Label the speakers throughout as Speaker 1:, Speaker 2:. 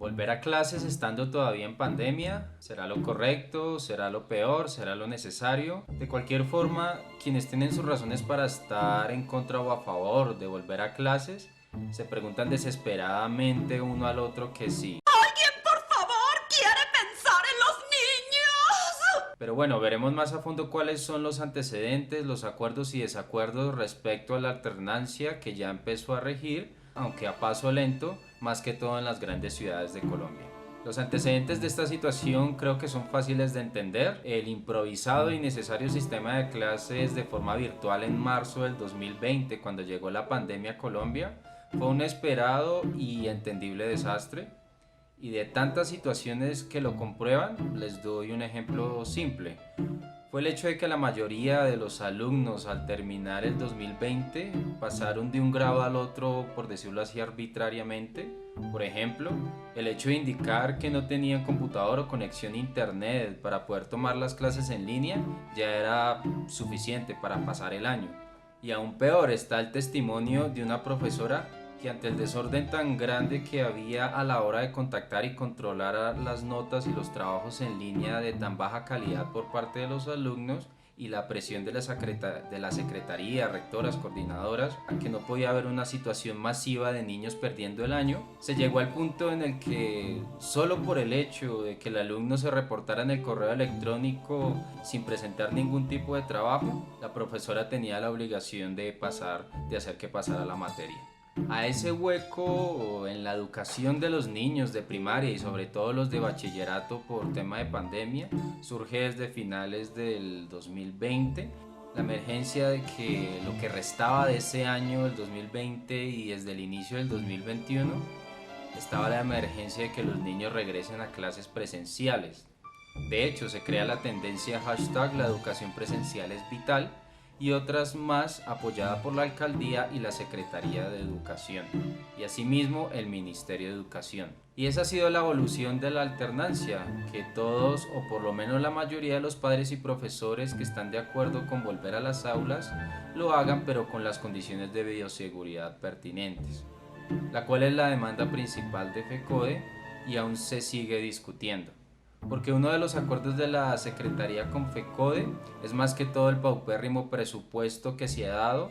Speaker 1: Volver a clases estando todavía en pandemia, ¿será lo correcto? ¿Será lo peor? ¿Será lo necesario? De cualquier forma, quienes tienen sus razones para estar en contra o a favor de volver a clases, se preguntan desesperadamente uno al otro que sí.
Speaker 2: ¿Alguien, por favor, quiere pensar en los niños?
Speaker 1: Pero bueno, veremos más a fondo cuáles son los antecedentes, los acuerdos y desacuerdos respecto a la alternancia que ya empezó a regir, aunque a paso lento, más que todo en las grandes ciudades de Colombia. Los antecedentes de esta situación creo que son fáciles de entender. El improvisado y necesario sistema de clases de forma virtual en marzo del 2020, cuando llegó la pandemia a Colombia, fue un esperado y entendible desastre. Y de tantas situaciones que lo comprueban, les doy un ejemplo simple. Fue el hecho de que la mayoría de los alumnos al terminar el 2020 pasaron de un grado al otro, por decirlo así, arbitrariamente. Por ejemplo, el hecho de indicar que no tenían computador o conexión a internet para poder tomar las clases en línea ya era suficiente para pasar el año. Y aún peor está el testimonio de una profesora que ante el desorden tan grande que había a la hora de contactar y controlar las notas y los trabajos en línea de tan baja calidad por parte de los alumnos y la presión de la secretaría, rectoras, coordinadoras, a que no podía haber una situación masiva de niños perdiendo el año, se llegó al punto en el que solo por el hecho de que el alumno se reportara en el correo electrónico sin presentar ningún tipo de trabajo, la profesora tenía la obligación de hacer que pasara la materia. A ese hueco en la educación de los niños de primaria y sobre todo los de bachillerato por tema de pandemia surge desde finales del 2020 la emergencia de que lo que restaba de ese año, el 2020, y desde el inicio del 2021 estaba la emergencia de que los niños regresen a clases presenciales. De hecho, se crea la tendencia hashtag la educación presencial es vital y otras más apoyada por la alcaldía y la Secretaría de Educación y asimismo el Ministerio de Educación. Y esa ha sido la evolución de la alternancia, que todos o por lo menos la mayoría de los padres y profesores que están de acuerdo con volver a las aulas lo hagan, pero con las condiciones de bioseguridad pertinentes, la cual es la demanda principal de FECODE y aún se sigue discutiendo. Porque uno de los acuerdos de la Secretaría con FECODE es más que todo el paupérrimo presupuesto que se ha dado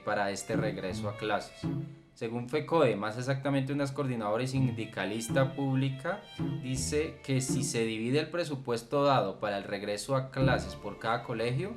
Speaker 1: para este regreso a clases. Según FECODE, más exactamente una coordinadora y sindicalista pública, dice que si se divide el presupuesto dado para el regreso a clases por cada colegio,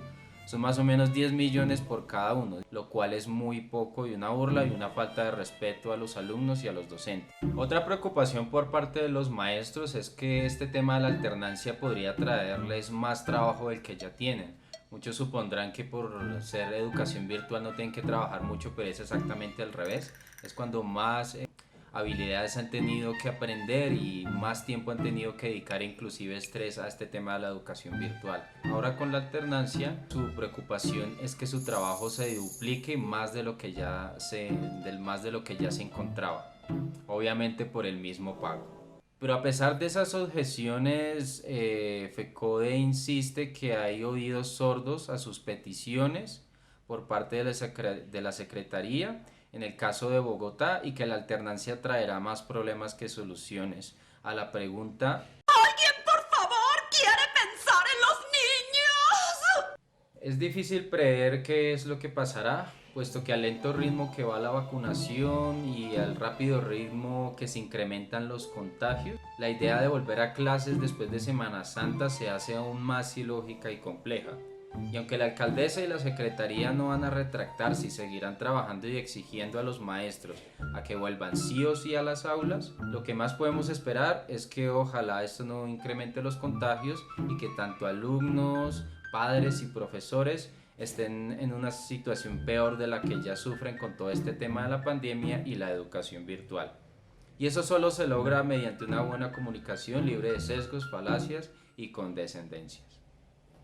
Speaker 1: son más o menos 10 millones por cada uno, lo cual es muy poco y una burla y una falta de respeto a los alumnos y a los docentes. Otra preocupación por parte de los maestros es que este tema de la alternancia podría traerles más trabajo del que ya tienen. Muchos supondrán que por ser educación virtual no tienen que trabajar mucho, pero es exactamente al revés. Es cuando más habilidades han tenido que aprender y más tiempo han tenido que dedicar, inclusive estrés, a este tema de la educación virtual. Ahora con la alternancia, su preocupación es que su trabajo se duplique más de lo que más de lo que ya se encontraba, obviamente por el mismo pago. Pero a pesar de esas objeciones, FECODE insiste que hay oídos sordos a sus peticiones por parte de la Secretaría en el caso de Bogotá y que la alternancia traerá más problemas que soluciones. A la pregunta,
Speaker 2: ¿Alguien, por favor, quiere pensar en los niños?
Speaker 1: es difícil prever qué es lo que pasará, puesto que al lento ritmo que va la vacunación y al rápido ritmo que se incrementan los contagios, la idea de volver a clases después de Semana Santa se hace aún más ilógica y compleja. Y aunque la alcaldesa y la secretaría no van a retractarse y seguirán trabajando y exigiendo a los maestros a que vuelvan sí o sí a las aulas, lo que más podemos esperar es que ojalá esto no incremente los contagios y que tanto alumnos, padres y profesores estén en una situación peor de la que ya sufren con todo este tema de la pandemia y la educación virtual. Y eso solo se logra mediante una buena comunicación libre de sesgos, falacias y condescendencias.